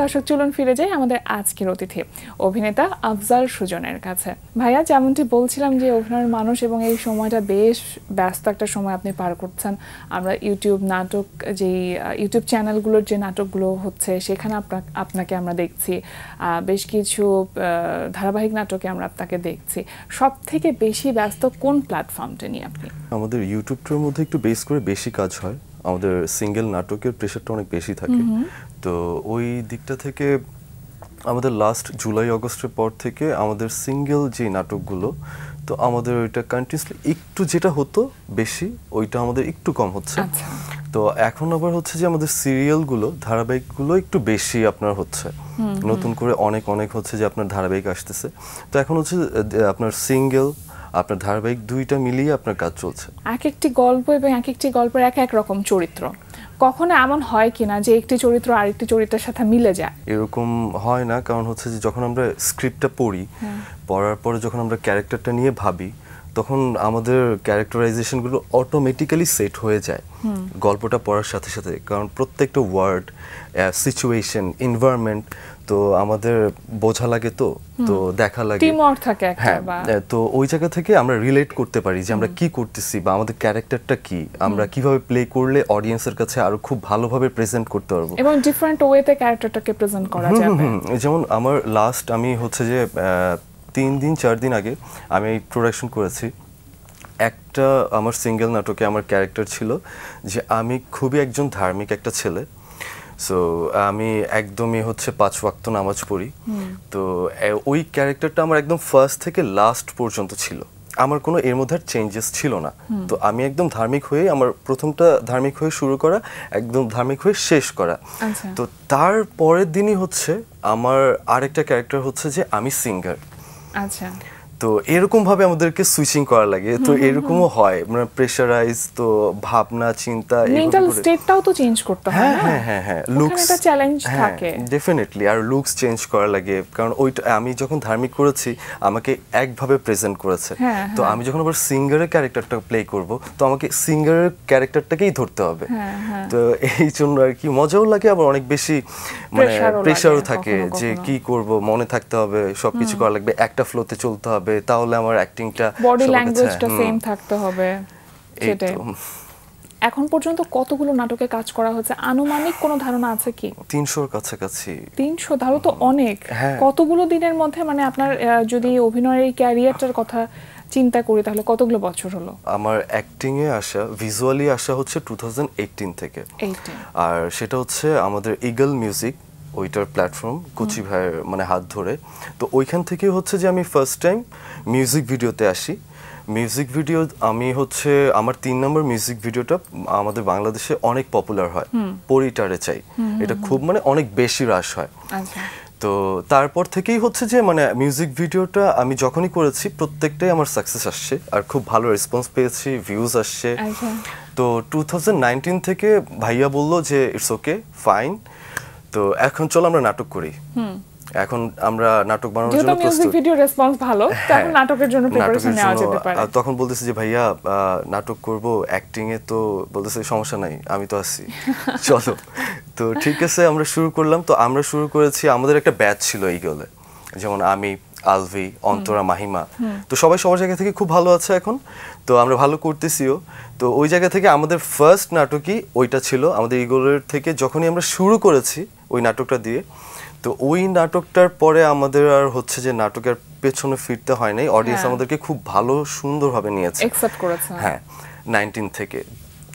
দর্শক চলুন ফিরে যাই আমাদের আজকের অতিথি অভিনেতা আফজাল সুজনের কাছে। ভাইয়া, যেমনটি বলছিলাম যে অভিনয়ের মানুষ এবং এই সময়টা বেশ ব্যস্ত একটা সময় আপনি পার করছেন। আমরা ইউটিউব নাটক, যে ইউটিউব চ্যানেলগুলোর যে নাটকগুলো হচ্ছে সেখানে আপনাকে আমরা দেখছি, বেশ কিছু ধারাবাহিক নাটকে আমরা আপনাকে দেখছি। সব থেকে বেশি ব্যস্ত কোন প্ল্যাটফর্মটা নিয়ে আপনি? আমাদের ইউটিউবটার মধ্যে একটু বেস করে বেশি কাজ হয়, আমাদের সিঙ্গেল নাটকের প্রেশারটা অনেক বেশি থাকে। তো ওই দিকটা থেকে আমাদের লাস্ট জুলাই আগস্টের পর থেকে আমাদের সিঙ্গেল যে নাটকগুলো, তো আমাদের ওইটা কন্টিনিউসলি একটু যেটা হতো বেশি, ওইটা আমাদের একটু কম হচ্ছে। তো এখন আবার হচ্ছে যে আমাদের সিরিয়ালগুলো, ধারাবাহিকগুলো একটু বেশি আপনার হচ্ছে, নতুন করে অনেক অনেক হচ্ছে যে আপনার ধারাবাহিক আসতেছে। তো এখন হচ্ছে আপনার সিঙ্গেল আপনার ধারাবাহিক দুইটা মিলিয়ে আপনার কাজ চলছে। এক একটি গল্প এবং এক একটি গল্পের এক এক রকম চরিত্র, কখনো এমন হয় কিনা যে একটি চরিত্র আরেকটি চরিত্রের সাথে মিলে যায়? এরকম হয় না, কারণ হচ্ছে যে যখন আমরা স্ক্রিপ্টটা পড়ি, পড়ার পরে যখন আমরা ক্যারেক্টারটা নিয়ে ভাবি, তখন আমাদের ক্যারেক্টারাইজেশনগুলো অটোমেটিক্যালি সেট হয়ে যায় গল্পটা পড়ার সাথে সাথে। কারণ প্রত্যেকটা ওয়ার্ড, সিচুয়েশন, এনভায়রনমেন্ট তো আমাদের বোঝা লাগে, তো দেখা লাগে, টিমওয়ার্ক থাকে একটা। তো ওই জায়গা থেকে আমরা রিলেট করতে পারি যে আমরা কি করতেছি বা আমাদের ক্যারেক্টারটা কি, আমরা কিভাবে প্লে করলে অডিয়েন্সের কাছে আরো খুব ভালোভাবে প্রেজেন্ট করতে পারবো এবং ডিফারেন্ট ওয়েতে ক্যারেক্টারটাকে প্রেজেন্ট করা যাবে। যেমন আমার লাস্ট আমি হচ্ছে যে 3-4 দিন আগে আমি প্রোডাকশন করেছি একটা আমার সিঙ্গেল নাটকে। আমার ক্যারেক্টার ছিল যে আমি খুবই একজন ধার্মিক একটা ছেলে। সো আমি একদমই হচ্ছে 5 ওয়াক্ত নামাজ পড়ি। তো ওই ক্যারেক্টারটা আমার একদম ফার্স্ট থেকে লাস্ট পর্যন্ত ছিল, আমার কোনো এর মধ্যে চেঞ্জেস ছিল না। তো আমি একদম ধার্মিক হয়ে, আমার প্রথমটা ধার্মিক হয়ে শুরু করা, একদম ধার্মিক হয়ে শেষ করা। তো তার পরের দিনই হচ্ছে আমার আরেকটা ক্যারেক্টার হচ্ছে যে আমি সিঙ্গার। আচ্ছা, তো এরকম ভাবে আমাদেরকে সুইচিং করা লাগে। তো এরকমও হয়, মানে প্রেসারাইজ, তো ভাবনা চিন্তা, মেন্টাল স্টেটটাও তো চেঞ্জ করতে হয়। হ্যাঁ, লুকস একটা চ্যালেঞ্জ থাকে ডেফিনেটলি। আর লুকস চেঞ্জ করা লাগে, কারণ ওইটা আমি যখন ধার্মিক করেছি আমাকে একভাবে প্রেজেন্ট করেছে। তো আমি যখন আবার সিঙ্গারের ক্যারেক্টারটা প্লে করব, তো আমাকে সিঙ্গারের ক্যারেক্টারটাকেই ধরতে হবে। তো এই জন্য আর কি মজাও লাগে, আবার অনেক বেশি মানে প্রেসারও থাকে যে কি করব, মনে থাকতে হবে, সবকিছু করা লাগবে, একটা ফ্লোতে চলতে হবে, তাহলে আমার অ্যাক্টিংটা, বডি ল্যাঙ্গুয়েজটা সেম থাকতে হবে। সেটাই। এখন পর্যন্ত কতগুলো নাটকে কাজ করা হচ্ছে, আনুমানিক কোনো ধারণা আছে কি? 300-র কাছাকাছি। 300? তাহলে তো অনেক। কতগুলো দিনের মধ্যে, মানে আপনার যদি অভিনয়ের ক্যারিয়ারটার কথা চিন্তা করি, তাহলে কতগুলো বছর হলো? আমার অ্যাক্টিং এ আসা, ভিজুয়ালি আসা হচ্ছে 2018 থেকে। আর সেটা হচ্ছে আমাদের ইগল মিউজিক, ওইটার প্ল্যাটফর্ম, কুচি ভাইয়ের মানে হাত ধরে। তো ওইখান থেকে হচ্ছে যে আমি ফার্স্ট টাইম মিউজিক ভিডিওতে আসি। মিউজিক ভিডিও আমি হচ্ছে আমার 3 নম্বর মিউজিক ভিডিওটা আমাদের বাংলাদেশে অনেক পপুলার হয়, পরিটারে চাই, এটা খুব মানে অনেক বেশি রাশ হয়। তো তারপর থেকেই হচ্ছে যে মানে মিউজিক ভিডিওটা আমি যখনই করেছি প্রত্যেকটাই আমার সাকসেস আসছে, আর খুব ভালো রেসপন্স পেয়েছি, ভিউজ আসছে। তো 2019 থেকে ভাইয়া বললো যে ইটস ওকে, ফাইন, তো এখন চলো আমরা নাটক করি। এখন আমরা নাটক বানানোর জন্য প্রস্তুত। মিউজিক ভিডিও রেসপন্স ভালো, তখন নাটকের জন্য প্রিপারেশন নেওয়া যেতে পারে। তখন বলতেছে যে ভাইয়া নাটক করব, অ্যাক্টিং এ তো বলতেছে সমস্যা নাই, আমি তো আছি, চলো। তো ঠিক আছে, আমরা শুরু করলাম। তো আমরা শুরু করেছি, আমাদের একটা ব্যাচ ছিল ইগলে, যেমন আমি, আলভি, অন্তরা, মাহিমা। তো সবাই সবার জায়গা থেকে খুব ভালো আছে এখন, তো আমরা ভালো করতেছিও। তো ওই জায়গা থেকে আমাদের ফার্স্ট নাটকই ওইটা ছিল আমাদের ইগলের থেকে, যখনই আমরা শুরু করেছি ওই নাটকটা দিয়ে। তো ওই নাটকটার পরে আমাদের আর হচ্ছে যে নাটকের পেছনে ফিরতে হয় নাই, অডিয়েন্স আমাদেরকে খুব ভালো সুন্দরভাবে নিয়েছে, অ্যাকসেপ্ট করেছে। 19 থেকে।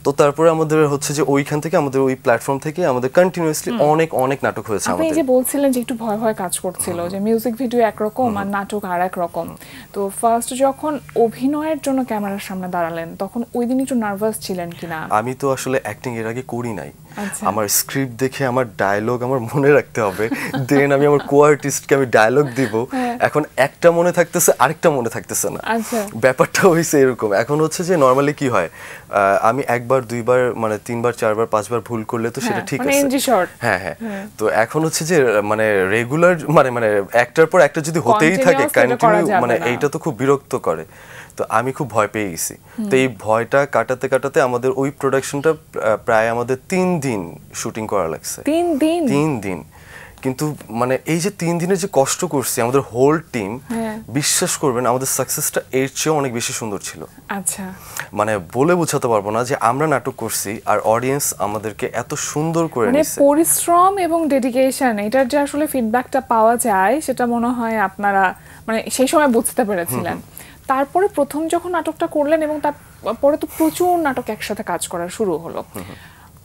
তো তারপরে আমাদের হচ্ছে যে ওইখান থেকে, আমাদের ওই প্ল্যাটফর্ম থেকে আমাদের কন্টিনিউয়াসলি অনেক অনেক নাটক হয়েছে। আপনি যে বলছিলেন যে একটু ভয় ভয় কাজ করছিল, যে মিউজিক ভিডিও একরকম আর নাটক আর এক রকম, তো ফার্স্ট যখন অভিনয়ের জন্য ক্যামেরার সামনে দাঁড়ালেন, তখন ওই দিন একটু নার্ভাস ছিলেন কিনা? আমি তো আসলে অ্যাক্টিং এর আগে করি নাই, আমার স্ক্রিপ্ট দেখে আমার ডায়লগ আমার মনে রাখতে হবে, দেন আমি আমার কো-আর্টিস্টকে আমি ডায়লগ দিব। এখন একটা মনে থাকতেছে, আরেকটা মনে থাকতেছে না, ব্যাপারটা হইছে এরকম। এখন হচ্ছে যে নরমালি কি হয়, আমি একবার, দুইবার, মানে 3বার, 4বার, 5বার ভুল করলে তো সেটা ঠিক আছে। তো এখন হচ্ছে যে মানে রেগুলার মানে একটার পর একটা যদি হতেই থাকে কন্টিনিউ, মানে এইটা তো খুব বিরক্ত করে। তো আমি খুব ভয় পেয়ে গেছি। তো এই ভয়টা কাটাতে কাটাতে আমাদের ওই প্রোডাকশনটা প্রায় আমাদের 3 দিন শুটিং করা লাগছে। 3 দিন? 3 দিন কিন্তু মানে এই যে 3 দিনের যে কষ্ট করছি আমাদের হোল টিম, বিশ্বাস করবেন আমাদের সাকসেসটা এর চেয়ে অনেক বেশি সুন্দর ছিল। আচ্ছা, মানে বলে বোঝাতে পারবো না যে আমরা নাটক করছি আর অডিয়েন্স আমাদেরকে এত সুন্দর করে নিছে। পরিশ্রম এবং ডেডিকেশন, এটার যে আসলে ফিডব্যাকটা পাওয়া যায় সেটা মনে হয় আপনারা মানে সেই সময় বুঝতে পেরেছিলেন। তারপরে প্রথম যখন নাটকটা করলেন এবং তারপরে তো প্রচুর নাটক একসাথে কাজ করা শুরু হলো,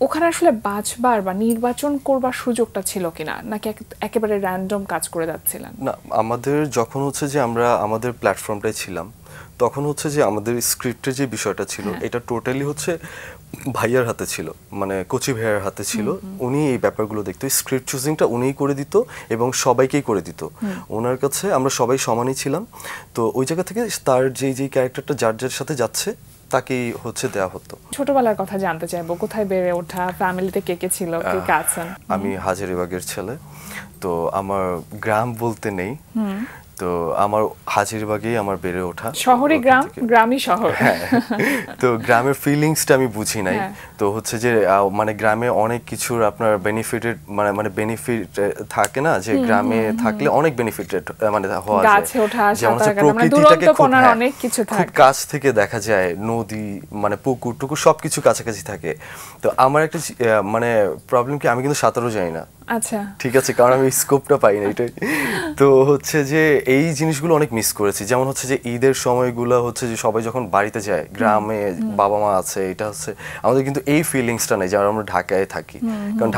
ওখানে আসলে বাছবার বা নির্বাচন করবার সুযোগটা ছিল কিনা, নাকি একেবারে র্যান্ডম কাজ করে যাচ্ছিলেন? না, আমাদের যখন হচ্ছে যে আমরা আমাদের প্ল্যাটফর্মটায় ছিলাম তখন হচ্ছে যে আমাদের স্ক্রিপ্টের যে বিষয়টা ছিল এটা টোটালি হচ্ছে ভাইয়ার হাতে ছিল, মানে কোচি ভাইয়ার হাতে ছিল। উনি এই ব্যাপারগুলো দেখতো, স্ক্রিপ্ট চুজিংটা উনিই করে দিত এবং সবাইকেই করে দিত। ওনার কাছে আমরা সবাই সমানই ছিলাম। তো ওই জায়গা থেকে তার যেই ক্যারেক্টারটা যার যার সাথে যাচ্ছে তাকেই হচ্ছে দেয়া হতো। ছোটবেলার কথা জানতে চাইবো, কোথায় বেড়ে ওঠা, ফ্যামিলিতে কে কে ছিল, কে কে আছেন? আমি হাজারীবাগের ছেলে, তো আমার গ্রাম বলতে নেই, তো আমার হাজারীবাগেই আমার বেড়ে ওঠা। শহরে গ্রাম, গ্রামই শহর। হ্যাঁ, তো গ্রামের ফিলিংসটা আমি বুঝি নাই। তো হচ্ছে যে মানে গ্রামে অনেক কিছুর আপনার বেনিফিটেড মানে বেনিফিট থাকে না, যে গ্রামে থাকলে অনেক বেনিফিটেড মানে হওয়া যায়, গাছে ওঠা, যেমন সাঁতার কাটা, মানে দূরত্বপনার অনেক কিছু থাকে, খুব কাছ থেকে দেখা যায়, নদী মানে পুকুর টুকুর সবকিছু কাছাকাছি থাকে। তো আমার একটা মানে প্রবলেম কি, আমি কিন্তু সাঁতারও জানি না। আচ্ছা, ঠিক আছে, কারণ আমি স্কোপটা পাই না এটাই। তো হচ্ছে যে এই জিনিসগুলো অনেক মিস করেছি। যেমন হচ্ছে যে ঈদের সময়গুলো হচ্ছে যে সবাই যখন বাড়িতে যায়, গ্রামে বাবা মা আছে, এটা হচ্ছে আমাদের কিন্তু এই ফিলিংসটা নেই যারা আমরা ঢাকায় থাকি। কারণ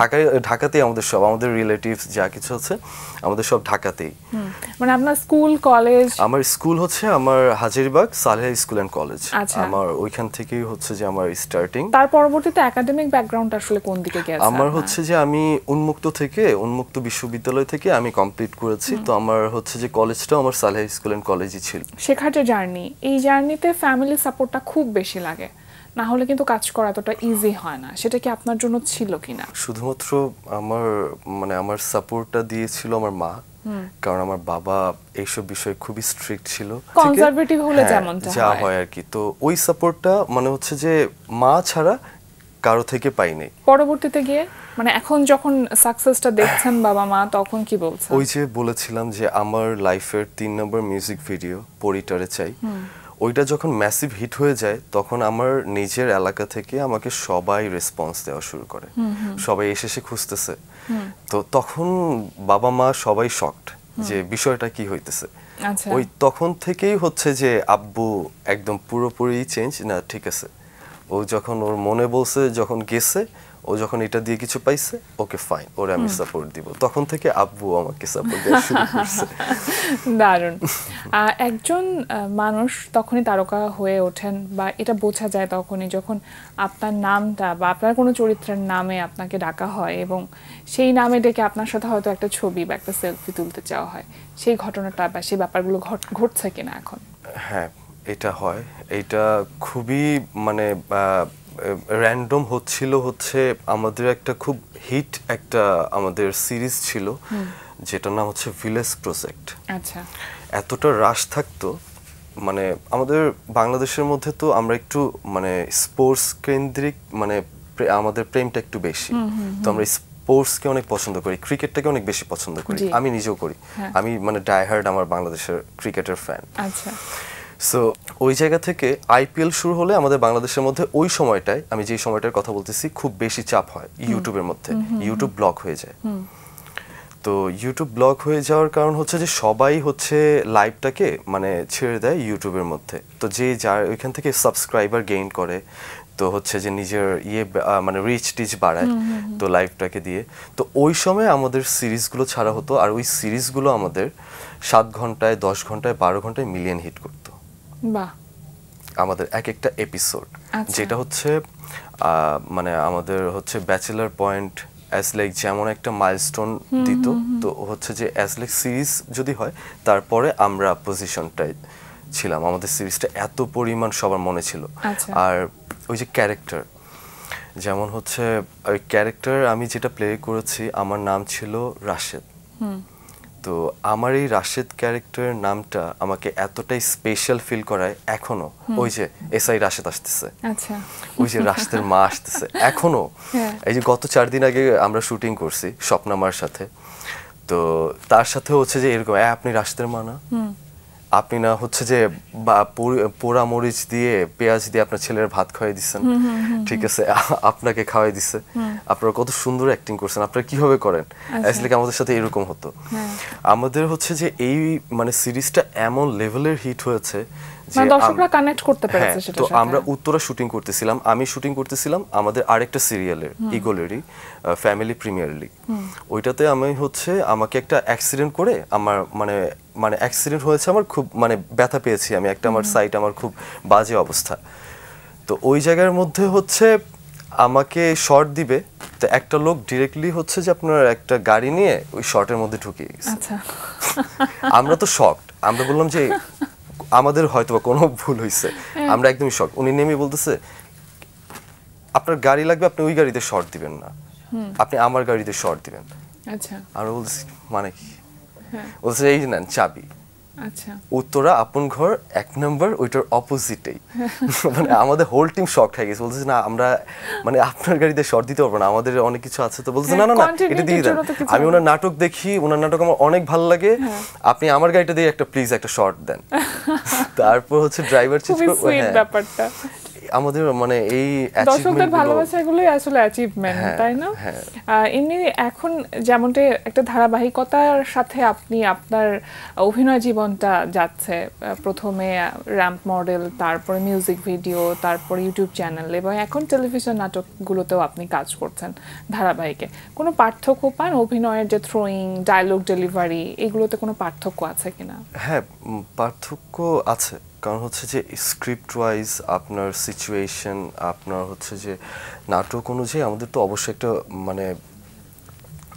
ঢাকাতেই আমাদের সব, আমাদের রিলেটিভস যা কিছু আছে আমাদের সব ঢাকাতেই। মানে আপনার স্কুল কলেজ? আমার স্কুল হচ্ছে আমার Hazaribagh Saleha school and college, আমার ওইখান থেকেই হচ্ছে যে আমার স্টার্টিং। তার পরবর্তীতে একাডেমিক ব্যাকগ্রাউন্ড আসলে কোন দিকে গেছে? আমার হচ্ছে যে আমি উন্মুক্ত বিশ্ববিদ্যালয় থেকে আমি কমপ্লিট করেছি। তো আমার হচ্ছে যে কলেজটাও আমার সালেহা স্কুল অ্যান্ড কলেজই ছিল। শেখার যে জার্নি, এই জার্নিতে ফ্যামিলি সাপোর্টটা খুব বেশি লাগে, না হলে কিন্তু কাজ করা এতটা ইজি হয় না। সেটা কি আপনার জন্য ছিল কিনা? শুধুমাত্র আমার সাপোর্টটা দিয়েছিল আমার মা, কারণ আমার বাবা এইসব বিষয়ে খুবই স্ট্রিক্ট ছিল, কনজারভেটিভ হলে যেমনটা যা হয় আর কি। তো ওই সাপোর্টটা মানে হচ্ছে যে মা ছাড়া কারো থেকে পাই নাই। পরবর্তীতে গিয়ে মানে এখন যখন সাকসেসটা দেখছেন বাবা মা, তখন কি বলছেন? ওই যে বলেছিলাম যে আমার লাইফের 3 নম্বর মিউজিক ভিডিও পরিটারে চাই, ওইটা যখন ম্যাসিভ হিট হয়ে যায় তখন আমার নিজের এলাকা থেকে আমাকে সবাই রেসপন্স দেওয়া শুরু করে, সবাই এসে খুঁজতেছে। তো তখন বাবা মা সবাই শকড যে বিষয়টা কি হইতেছে। ওই তখন থেকেই হচ্ছে যে আব্বু একদম পুরোপুরি চেঞ্জ। না ঠিক আছে, ও যখন ওর মনে বলছে, যখন গেছে, ও যখন এটা দিয়ে কিছু পাইছে, ওকে ফাইন, ওরে আমি সাপোর্ট দিব। তখন থেকে আব্বু আমাকে সাপোর্ট দেওয়া শুরু করছে। দারুণ। একজন মানুষ তখনই তারকা হয়ে ওঠেন, বা এটা বোঝা যায় তখনই যখন আপনার নামটা বা আপনার কোনো চরিত্রের নামে আপনাকে ডাকা হয় এবং সেই নামে ডেকে আপনার সাথে হয়তো একটা ছবি বা একটা সেলফি তুলতে চাওয়া হয়। সেই ঘটনাটা বা সেই ব্যাপারগুলো ঘটছে কিনা এখন? হ্যাঁ, এটা হয়। এটা খুবই মানে র্যান্ডম হচ্ছিল। হচ্ছে আমাদের একটা খুব হিট একটা আমাদের সিরিজ ছিল যেটার নাম হচ্ছে ভিলেজ প্রজেক্ট। আচ্ছা, এতটা রাশ থাকতো, মানে আমাদের বাংলাদেশের মধ্যে তো আমরা একটু মানে স্পোর্টস কেন্দ্রিক, মানে আমাদের প্রেমটা একটু বেশি। তো আমরা স্পোর্টসকে অনেক পছন্দ করি, ক্রিকেটটাকে অনেক বেশি পছন্দ করি, আমি নিজেও করি। আমি মানে ডাইহার্ড আমার বাংলাদেশের ক্রিকেটের ফ্যান। আচ্ছা, সো ওই জায়গা থেকে আইপিএল শুরু হলে আমাদের বাংলাদেশের মধ্যে ওই সময়টায়, আমি যে সময়টার কথা বলতেছি, খুব বেশি চাপ হয় ইউটিউবের মধ্যে, ইউটিউব ব্লক হয়ে যায়। তো ইউটিউব ব্লক হয়ে যাওয়ার কারণ হচ্ছে যে সবাই হচ্ছে লাইভটাকে মানে ছেড়ে দেয় ইউটিউবের মধ্যে। তো যে যার ওইখান থেকে সাবস্ক্রাইবার গেইন করে, তো হচ্ছে যে নিজের মানে রিচ টিচ বাড়ায় তো লাইভটাকে দিয়ে। তো ওই সময় আমাদের সিরিজগুলো ছাড়া হতো, আর ওই সিরিজগুলো আমাদের 7 ঘন্টায়, 10 ঘন্টায়, 12 ঘন্টায় মিলিয়ন হিট করতো। বাহ, আমাদের এক একটা এপিসোড, যেটা হচ্ছে মানে আমাদের হচ্ছে ব্যাচেলার পয়েন্ট অ্যাজ লাইক যেমন একটা মাইলস্টোন দিত। তো হচ্ছে যে অ্যাজ লাইক সিরিজ যদি হয়, তারপরে আমরা পজিশনটায় ছিলাম। আমাদের সিরিজটা এত পরিমাণ সবার মনে ছিল। আর ওই যে ক্যারেক্টার, যেমন হচ্ছে ওই ক্যারেক্টার আমি যেটা প্লে করেছি, আমার নাম ছিল রাশেদ। তো আমার এই রাশেদ ক্যারেক্টারের নামটা আমাকে এতটাই স্পেশাল ফিল করায় এখনো। ওই যে এসআই রাশেদ আসতেছে, আচ্ছা, ওই যে রাশেদের মা আসতেছে এখনো। এই যে গত 4 দিন আগে আমরা শুটিং করছি স্বপ্নামার সাথে, তো তার সাথে হচ্ছে যে এরকম আপনি রাশিদের মানা, আপনি না হচ্ছে যে পোড়া মরিচ দিয়ে পেঁয়াজ দিয়ে আপনার ছেলের ভাত খাওয়াই দিচ্ছেন, ঠিক আছে, আপনাকে খাওয়াই দিচ্ছে, আপনারা কত সুন্দর অ্যাক্টিং করছেন, আপনারা কিভাবে করেন, আসলে আমাদের সাথে এরকম হতো। আমাদের হচ্ছে যে এই মানে সিরিজটা এমন লেভেলের হিট হয়েছে যে দর্শকরা কানেক্ট করতে পেরেছে সেটার সাথে। তো আমরা উত্তরা শুটিং করতেছিলাম, আমি শুটিং করতেছিলাম আমাদের আরেকটা সিরিয়ালের ইগলেরই ফ্যামিলি প্রিমিয়ার লিগ। ওইটাতে আমি হচ্ছে আমাকে একটা অ্যাক্সিডেন্ট করে আমার মানে অ্যাক্সিডেন্ট হয়েছে, আমার খুব মানে ব্যথা পেয়েছি আমি, একটা আমার সাইট আমার খুব বাজে অবস্থা। তো ওই জায়গার মধ্যে হচ্ছে আমাকে শর্ট দিবে, তো একটা লোক ডিরেক্টলি হচ্ছে যে আপনার একটা গাড়ি নিয়ে ওই শর্টের মধ্যে ঢুকিয়ে গেছে। আমরা তো শকড, আমরা বললাম যে আমাদের হয়তো কোনো ভুল হয়েছে, আমরা একদমই শক। উনি নেমে বলতেছে আপনার গাড়ি লাগবে, আপনি ওই গাড়িতে শর্ট দিবেন না, আপনি আমার গাড়িতে শর্ট দিবেন। আচ্ছা, আমরা বলছি মানে কি? বলছে এই নেন চাবি। আচ্ছা, উত্তরা আপন ঘর 1 নম্বর, ওইটার অপোজিটেই। মানে আমাদের হোল টিম শক হয়ে গেছে, বলছে না আমরা মানে আপনার গাড়িতে শর্ট দিতে পারবো না, আমাদের অনেক কিছু আছে। তো বলছে না না না এটা দিয়ে দেন, আমি ওনার নাটক দেখি, ওনার নাটক আমার অনেক ভালো লাগে, আপনি আমার গাড়িটা দিয়ে একটা প্লিজ একটা শর্ট দেন। তারপর হচ্ছে ড্রাইভার চেঞ্জ করে ব্যাপারটা আমাদের মানে এই দর্শকদের ভালোবাসাগুলোই আসলে অ্যাচিভমেন্ট, তাই না? এমনি এখন যেমনটা একটা ধারাবাহিকতার সাথে আপনি আপনার অভিনয় জীবনটা যাচ্ছে, প্রথমে র্যাম্প মডেল, তারপরে মিউজিক ভিডিও, তারপর ইউটিউব চ্যানেল, এবং এখন টেলিভিশন নাটকগুলোতেও আপনি কাজ করছেন ধারাবাহিকে। কোনো পার্থক্য পান অভিনয়ের যে থ্রোয়িং, ডায়লগ ডেলিভারি, এগুলোতে কোনো পার্থক্য আছে কিনা? হ্যাঁ, পার্থক্য আছে, কারণ হচ্ছে যে স্ক্রিপ্ট ওয়াইজ আপনার সিচুয়েশন, আপনার হচ্ছে যে নাটক অনুযায়ী আমাদের তো অবশ্যই একটা মানে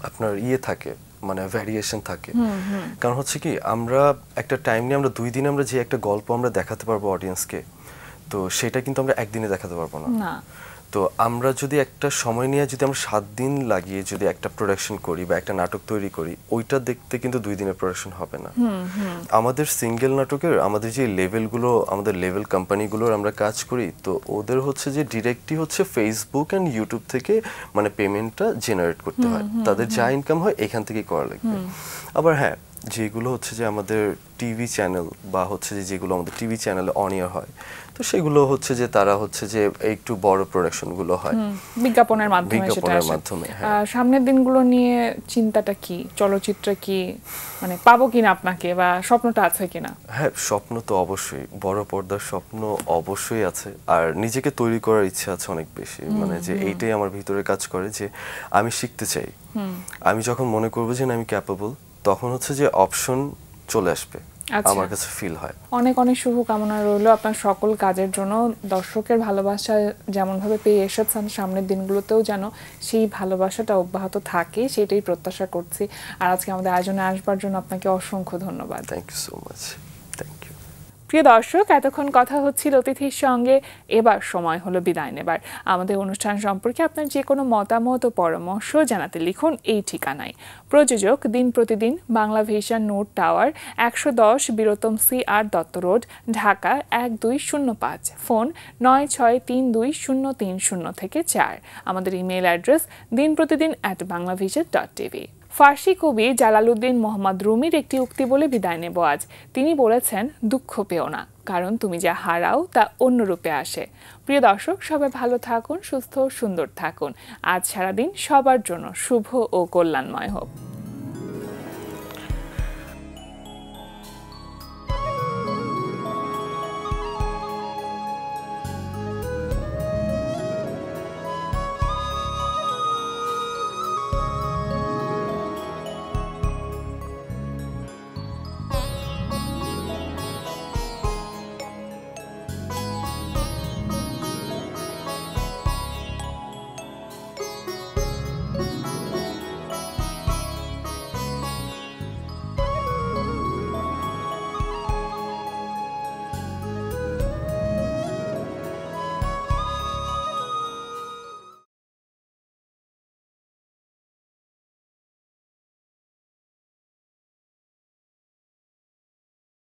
আপনার থাকে, মানে ভ্যারিয়েশন থাকে। কারণ হচ্ছে কি আমরা একটা টাইম নিয়ে আমরা 2 দিনে আমরা যে একটা গল্প আমরা দেখাতে পারবো অডিয়েন্সকে, তো সেটা কিন্তু আমরা একদিনে দেখাতে পারবো না। তো আমরা যদি একটা সময় নিয়ে যদি আমরা 7 দিন লাগিয়ে যদি একটা প্রোডাকশন করি বা একটা নাটক তৈরি করি, ওইটা দেখতে কিন্তু 2 দিনের প্রোডাকশন হবে না। আমাদের সিঙ্গেল নাটকের আমাদের যে লেভেলগুলো, আমাদের লেভেল কোম্পানিগুলোর আমরা কাজ করি, তো ওদের হচ্ছে যে ডিরেক্টলি হচ্ছে ফেসবুক অ্যান্ড ইউটিউব থেকে মানে পেমেন্টটা জেনারেট করতে হয়, তাদের যা ইনকাম হয় এখান থেকেই করা লাগবে। আবার হ্যাঁ, যেগুলো হচ্ছে যে আমাদের টিভি চ্যানেল বা হচ্ছে যে যেগুলো আমাদের টিভি চ্যানেলে অন এয়ার হয়, তো সেগুলো হচ্ছে যে তারা হচ্ছে যে একটু বড় প্রোডাকশন গুলো হয় বিজ্ঞাপনের মাধ্যমে। সামনের দিনগুলো নিয়ে চিন্তাটা কি? চলচ্চিত্রে কি মানে পাবো কিনা আপনাকে, বা স্বপ্নটা আছে কিনা? হ্যাঁ, স্বপ্ন তো অবশ্যই, বড় পর্দার স্বপ্ন অবশ্যই আছে, আর নিজেকে তৈরি করার ইচ্ছা আছে অনেক বেশি। মানে যে এইটাই আমার ভিতরে কাজ করে যে আমি শিখতে চাই। আমি যখন মনে করবো যে আমি ক্যাপেবল, তখন হচ্ছে যে অপশন চলে আসবে, আমার কাছে ফিল হয়। অনেক অনেক শুভকামনা রইল আপনার সকল কাজের জন্য। দর্শকের ভালোবাসা যেমন ভাবে পেয়ে এসেছেন, সামনের দিনগুলোতেও যেন সেই ভালোবাসাটা অব্যাহত থাকে, সেটাই প্রত্যাশা করছি। আর আজকে আমাদের আয়োজনে আসবার জন্য আপনাকে অসংখ্য ধন্যবাদ। Thank you so much. Thank you. প্রিয় দর্শক, এতক্ষণ কথা হচ্ছিল অতিথির সঙ্গে, এবার সময় হলো বিদায় নেবার। আমাদের অনুষ্ঠান সম্পর্কে আপনার যে কোনো মতামত ও পরামর্শ জানাতে লিখুন এই ঠিকানায়। প্রযোজক দিন প্রতিদিন, Bangla vision, note tower, 110 বীরতম CR Dutta road, Dhaka 1205। Phone 96320303 থেকে 4। আমাদের ইমেল অ্যাড্রেস dinprotidin@banglavision.tv। ফার্সি কবি জালালউদ্দিন মোহাম্মদ রুমির একটি উক্তি বলে বিদায় নেব আজ। তিনি বলেছেন, দুঃখ পেও না, কারণ তুমি যা হারাও তা অন্য রূপে আসে। প্রিয় দর্শক, সবাই ভালো থাকুন, সুস্থ সুন্দর থাকুন। আজ সারাদিন সবার জন্য শুভ ও কল্যাণময় হোক।